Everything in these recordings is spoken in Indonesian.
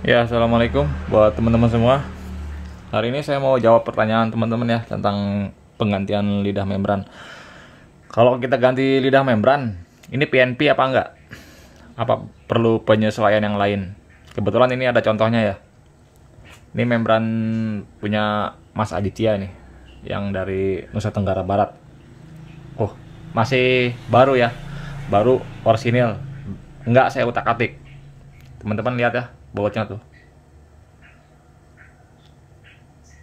Ya, assalamualaikum buat teman-teman semua. Hari ini saya mau jawab pertanyaan teman-teman ya tentang penggantian lidah membran. Kalau kita ganti lidah membran, ini PNP apa enggak? Apa perlu penyesuaian yang lain? Kebetulan ini ada contohnya ya. Ini membran punya Mas Aditya nih, yang dari Nusa Tenggara Barat. Oh, masih baru ya, baru orsinil. Enggak saya utak-atik. Teman-teman lihat ya, bobotnya tuh.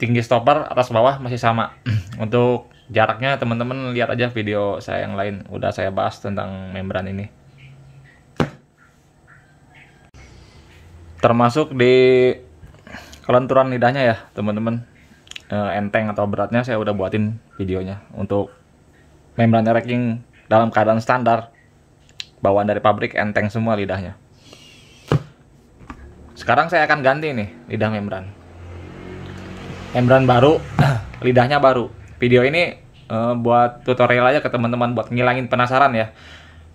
Tinggi stopper atas bawah masih sama. Untuk jaraknya teman-teman lihat aja video saya yang lain, udah saya bahas tentang membran ini, termasuk di kelenturan lidahnya ya teman-teman. Enteng atau beratnya saya udah buatin videonya. Untuk membran racking dalam keadaan standar, bawaan dari pabrik enteng semua lidahnya. Sekarang saya akan ganti nih lidah membran baru. Lidahnya baru. Video ini buat tutorial aja ke teman-teman buat ngilangin penasaran ya.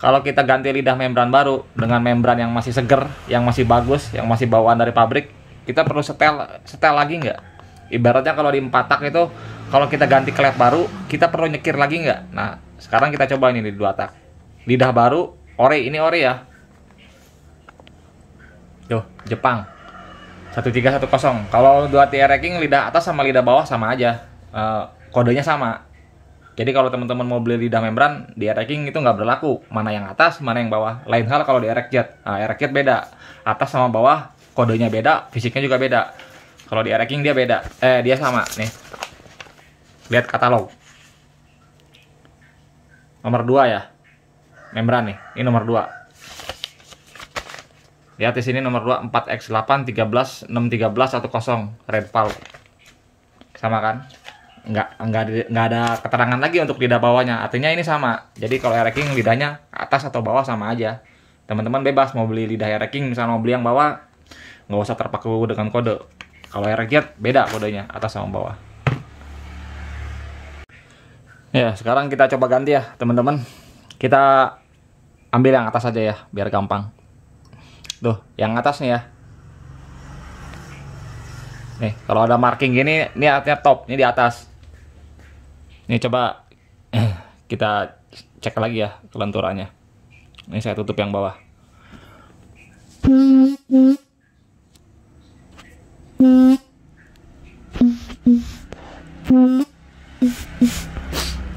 Kalau kita ganti lidah membran baru dengan membran yang masih seger, yang masih bagus, yang masih bawaan dari pabrik, kita perlu setel lagi nggak? Ibaratnya kalau di 4 tak itu, kalau kita ganti klep baru, kita perlu nyekir lagi nggak? Nah, sekarang kita coba ini di 2 tak. Lidah baru, ori, ini ori ya. Tuh, Jepang. 1310. Kalau 2 tier racking, lidah atas sama lidah bawah sama aja. Kodenya sama. Jadi kalau teman-teman mau beli lidah membran di racking itu nggak berlaku. Mana yang atas, mana yang bawah. Lain hal kalau di RX-Jet. Nah, RX-Jet beda. Atas sama bawah kodenya beda, fisiknya juga beda. Kalau di racking dia beda. Dia sama nih. Lihat katalog. Nomor 2 ya. Membran nih. Ini nomor 2. Lihat di sini nomor 2 4x8 13 6 13 10 Red Valve. Sama kan? Nggak ada keterangan lagi untuk lidah bawahnya. Artinya ini sama. Jadi kalau racking lidahnya atas atau bawah sama aja. Teman-teman bebas mau beli lidah racking, misalnya mau beli yang bawah, nggak usah terpaku dengan kode. Kalau RX-Jet beda kodenya atas sama bawah. Ya, sekarang kita coba ganti ya teman-teman. Kita ambil yang atas aja ya biar gampang. Tuh, yang atas nih ya. Nih, kalau ada marking gini, ini artinya top, ini di atas. Ini coba kita cek lagi ya kelenturannya. Ini saya tutup yang bawah.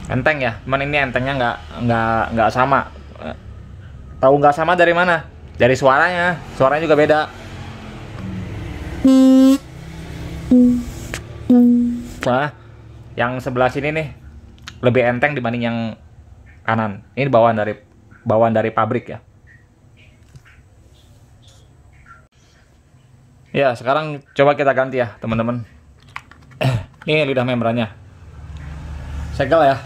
Enteng ya, cuman ini entengnya nggak sama. Tahu nggak sama dari mana? Dari suaranya, suaranya juga beda. Nah, yang sebelah sini nih lebih enteng dibanding yang kanan. Ini bawaan dari pabrik ya. Ya, sekarang coba kita ganti ya, teman-teman. Ini lidah membrannya. Segel ya.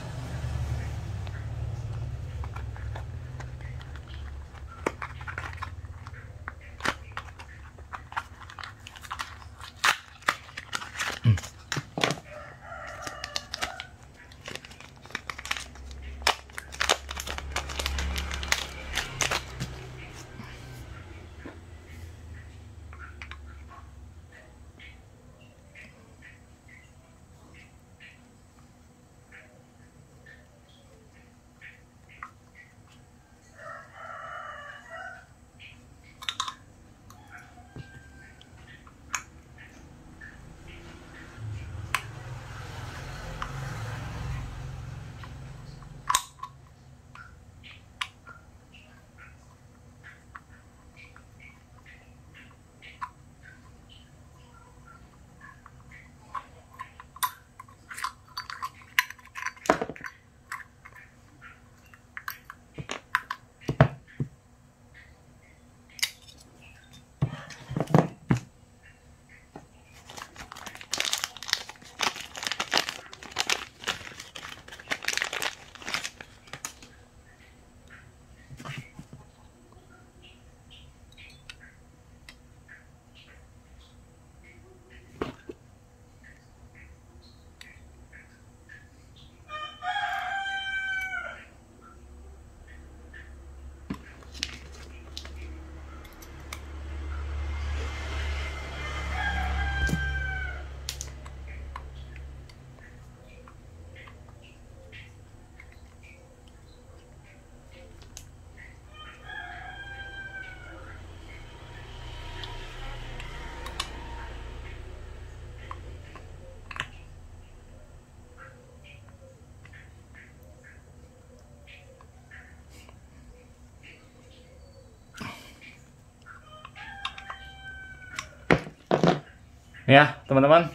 Ya teman-teman,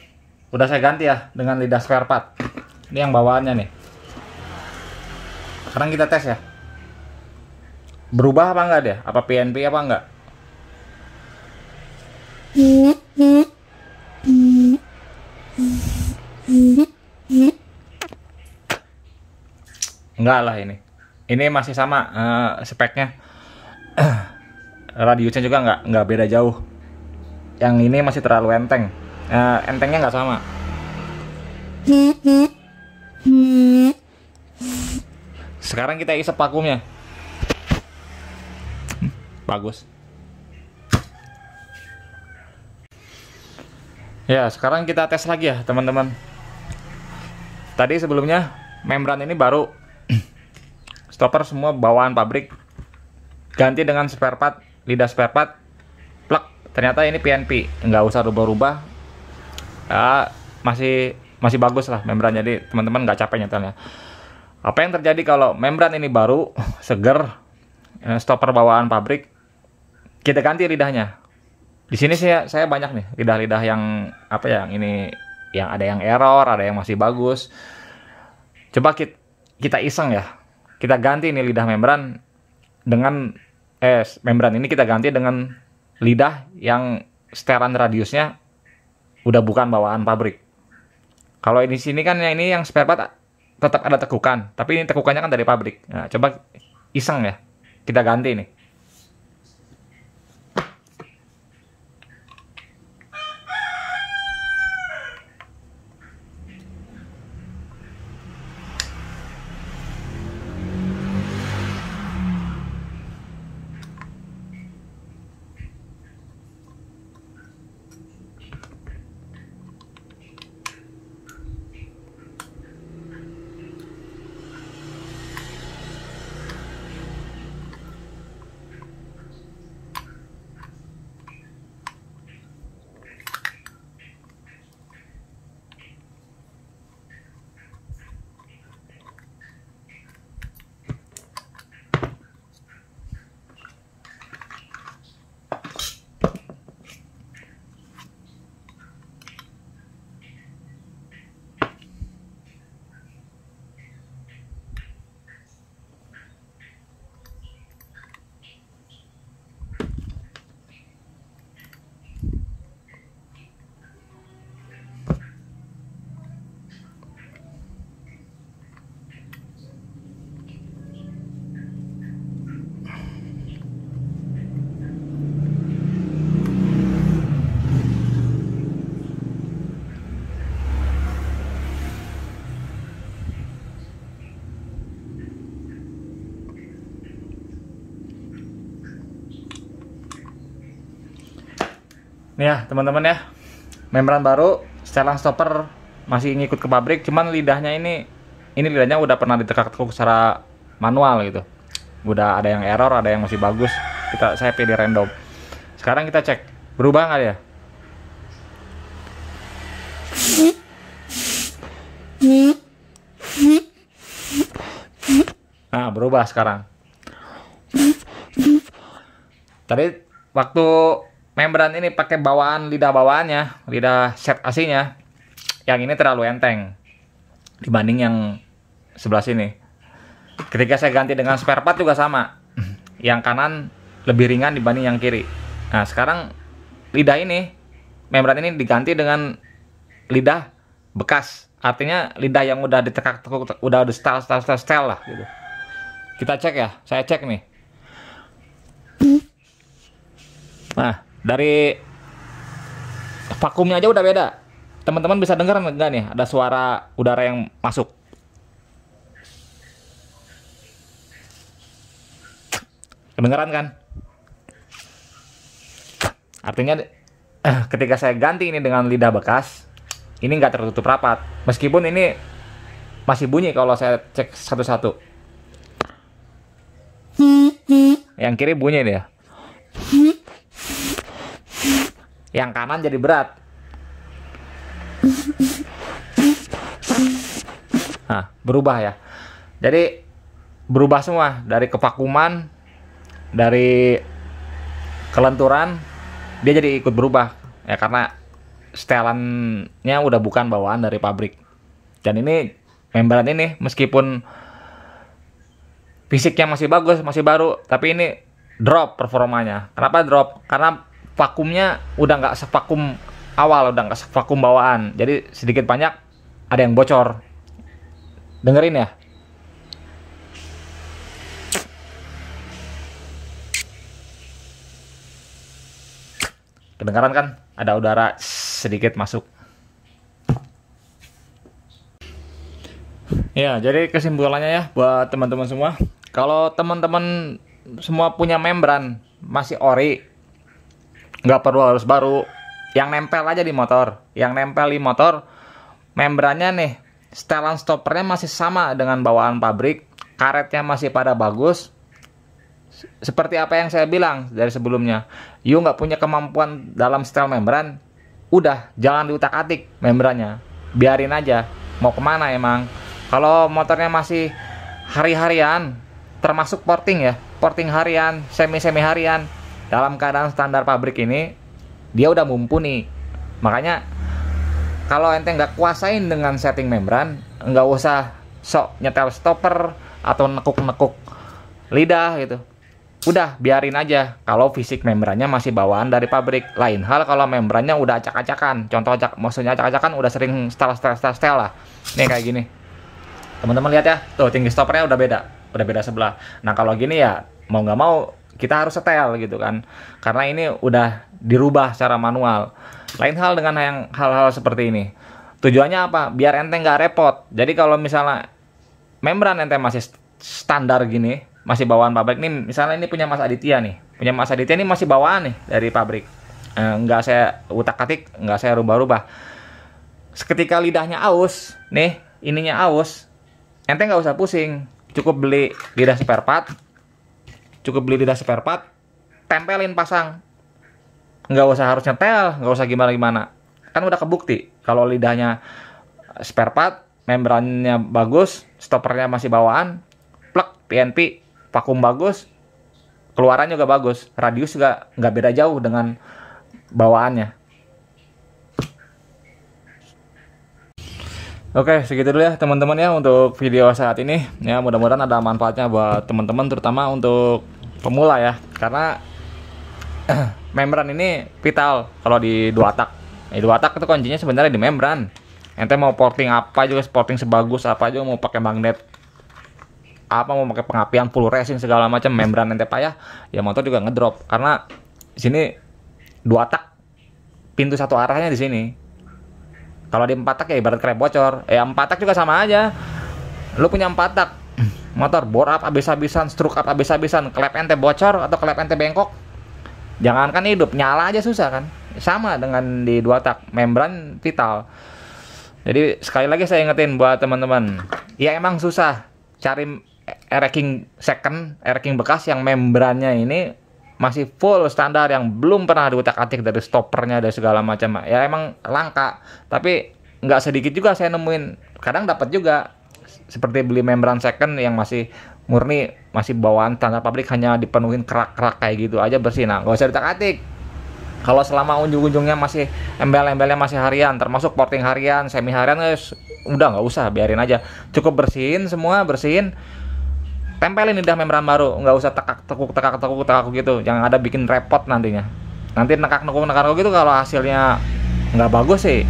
udah saya ganti ya dengan lidah spare part. Ini yang bawaannya nih. Sekarang kita tes ya. Berubah apa enggak dia? Apa PNP apa enggak? Enggak lah ini. Ini masih sama speknya. Radiusnya juga nggak beda jauh. Yang ini masih terlalu enteng. Entengnya nggak sama. Sekarang kita isep vakumnya. Bagus. Ya, sekarang kita tes lagi ya, teman-teman. Tadi sebelumnya membran ini baru stopper semua bawaan pabrik. Ganti dengan spare part, lidah spare part. Plek, ternyata ini PNP. Nggak usah rubah-rubah. Masih bagus lah membran, jadi teman-teman nggak capek nyetelnya. Apa yang terjadi kalau membran ini baru, seger, stopper bawaan pabrik, kita ganti lidahnya. Di sini saya banyak nih lidah-lidah yang apa ya, yang ini yang ada yang error, ada yang masih bagus. Coba kita iseng ya, kita ganti ini lidah membran dengan membran ini kita ganti dengan lidah yang setelan radiusnya udah bukan bawaan pabrik. Kalau di sini kan ini yang spare part tetap ada tekukan, tapi ini tekukannya kan dari pabrik. Nah, coba iseng ya, kita ganti nih. Nih ya teman-teman ya, membran baru, setelan stopper masih ngikut ke pabrik, cuman lidahnya ini lidahnya udah pernah ditekuk-tekuk secara manual gitu. Udah ada yang error, ada yang masih bagus. Saya pilih random. Sekarang kita cek, berubah nggak ya? Nah, berubah sekarang. Tadi waktu membran ini pakai bawaan lidah bawaannya, lidah set AC-nya, yang ini terlalu enteng dibanding yang sebelah sini. Ketika saya ganti dengan spare part juga sama, yang kanan lebih ringan dibanding yang kiri. Nah sekarang lidah ini, membran ini diganti dengan lidah bekas, artinya lidah yang udah ditekuk-tekuk, udah setel lah gitu. Kita cek ya, saya cek nih. Nah, dari vakumnya aja udah beda. Teman-teman bisa dengar nggak nih? Ada suara udara yang masuk. Kedengeran kan? Artinya ketika saya ganti ini dengan lidah bekas, ini nggak tertutup rapat. Meskipun ini masih bunyi kalau saya cek satu-satu. Yang kiri bunyi dia. Yang kanan jadi berat. Nah, berubah ya. Jadi berubah semua, dari kevakuman, dari kelenturan, dia jadi ikut berubah ya, karena setelannya udah bukan bawaan dari pabrik. Dan ini membran ini meskipun fisiknya masih bagus, masih baru, tapi ini drop performanya. Kenapa drop? Karena vakumnya udah nggak sevakum awal, udah nggak sevakum bawaan. Jadi sedikit banyak ada yang bocor. Dengerin ya. Kedengaran kan? Ada udara sedikit masuk. Ya, jadi kesimpulannya ya buat teman-teman semua. Kalau teman-teman semua punya membran masih ori, nggak perlu harus baru. Yang nempel aja di motor. Yang nempel di motor, membrannya nih, setelan stoppernya masih sama dengan bawaan pabrik. Karetnya masih pada bagus. Seperti apa yang saya bilang dari sebelumnya, you nggak punya kemampuan dalam setel membran, udah jangan diutak-atik membrannya, biarin aja. Mau kemana emang? Kalau motornya masih hari-harian, termasuk porting ya, porting harian, semi harian, dalam keadaan standar pabrik ini, dia udah mumpuni. Makanya kalau ente nggak kuasain dengan setting membran, nggak usah sok nyetel stopper atau nekuk-nekuk lidah gitu. Udah biarin aja kalau fisik membrannya masih bawaan dari pabrik. Lain hal kalau membrannya udah acak-acakan. Contoh maksudnya acak-acakan udah sering setel lah. Nih kayak gini. Teman-teman lihat ya, tuh tinggi stoppernya udah beda sebelah. Nah kalau gini ya mau nggak mau kita harus setel gitu kan. Karena ini udah dirubah secara manual. Lain hal dengan yang hal-hal seperti ini. Tujuannya apa? Biar ente nggak repot. Jadi kalau misalnya membran ente masih standar gini, masih bawaan pabrik nih, misalnya ini punya Mas Aditya nih, ini masih bawaan nih dari pabrik, nggak saya utak-atik, nggak saya rubah-rubah. Ketika lidahnya aus nih, ininya aus, ente nggak usah pusing, cukup beli lidah spare part, tempelin pasang, nggak usah harus nyetel, nggak usah gimana-gimana, kan udah kebukti kalau lidahnya spare part, membrannya bagus, stoppernya masih bawaan, plek PNP, vakum bagus, keluaran juga bagus, radius juga nggak beda jauh dengan bawaannya. Oke, segitu dulu ya teman-teman ya untuk video saat ini. Ya mudah-mudahan ada manfaatnya buat teman-teman, terutama untuk pemula ya. Karena membran ini vital kalau di dua tak. Dua tak itu kuncinya sebenarnya di membran. Ente mau porting apa juga, porting sebagus apa juga, mau pakai magnet apa, mau pakai pengapian full racing segala macam, membran ente payah, ya motor juga ngedrop. Karena di sini dua tak, pintu satu arahnya di sini. Kalau di empat tak ya ibarat krep bocor. Empat tak juga sama aja. Lu punya empat tak, motor bore up abis-abisan, stroke up abis-abisan, klep ente bocor atau klep ente bengkok, jangankan hidup, nyala aja susah kan. Sama dengan di dua tak, membran vital. Jadi sekali lagi saya ingetin buat teman-teman, ya emang susah cari racking second, racking bekas yang membrannya ini masih full standar, yang belum pernah diutak-atik dari stoppernya dan segala macam. Ya emang langka, tapi nggak sedikit juga saya nemuin. Kadang dapat juga, seperti beli membran second yang masih murni, masih bawaan standar pabrik, hanya dipenuhin kerak-kerak kayak gitu aja bersih. Nah nggak usah diutak-atik. Kalau selama ujung-ujungnya masih embel-embelnya masih harian, termasuk porting harian, semi harian, udah nggak usah, biarin aja. Cukup bersihin semua, tempelin lidah membran baru, nggak usah tekak-tekuk gitu. Jangan ada bikin repot nantinya. Nanti nekak-nekuk gitu kalau hasilnya nggak bagus sih,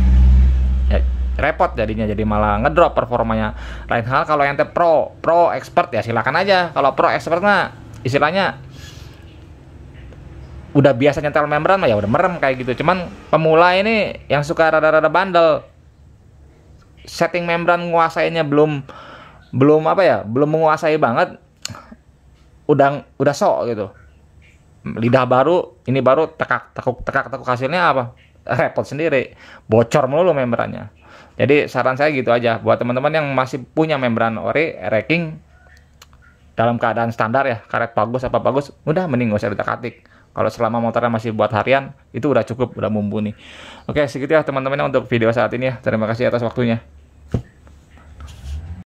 ya, repot jadinya, jadi malah ngedrop performanya. Lain hal kalau ente pro expert ya silakan aja. Kalau pro expert mah istilahnya udah biasa nyetel membran mah ya udah merem kayak gitu. Cuman pemula ini yang suka rada-rada bandel, setting membran nguasainnya belum menguasai banget, udah sok gitu. Lidah baru, ini baru tekuk hasilnya apa? Repot sendiri, bocor melulu membrannya. Jadi saran saya gitu aja buat teman-teman yang masih punya membran ori racking dalam keadaan standar ya, karet bagus apa bagus, udah mending gak usah ditak-atik. Kalau selama motornya masih buat harian, itu udah cukup, udah mumpuni. Oke, segitu ya teman-teman untuk video saat ini ya. Terima kasih atas waktunya.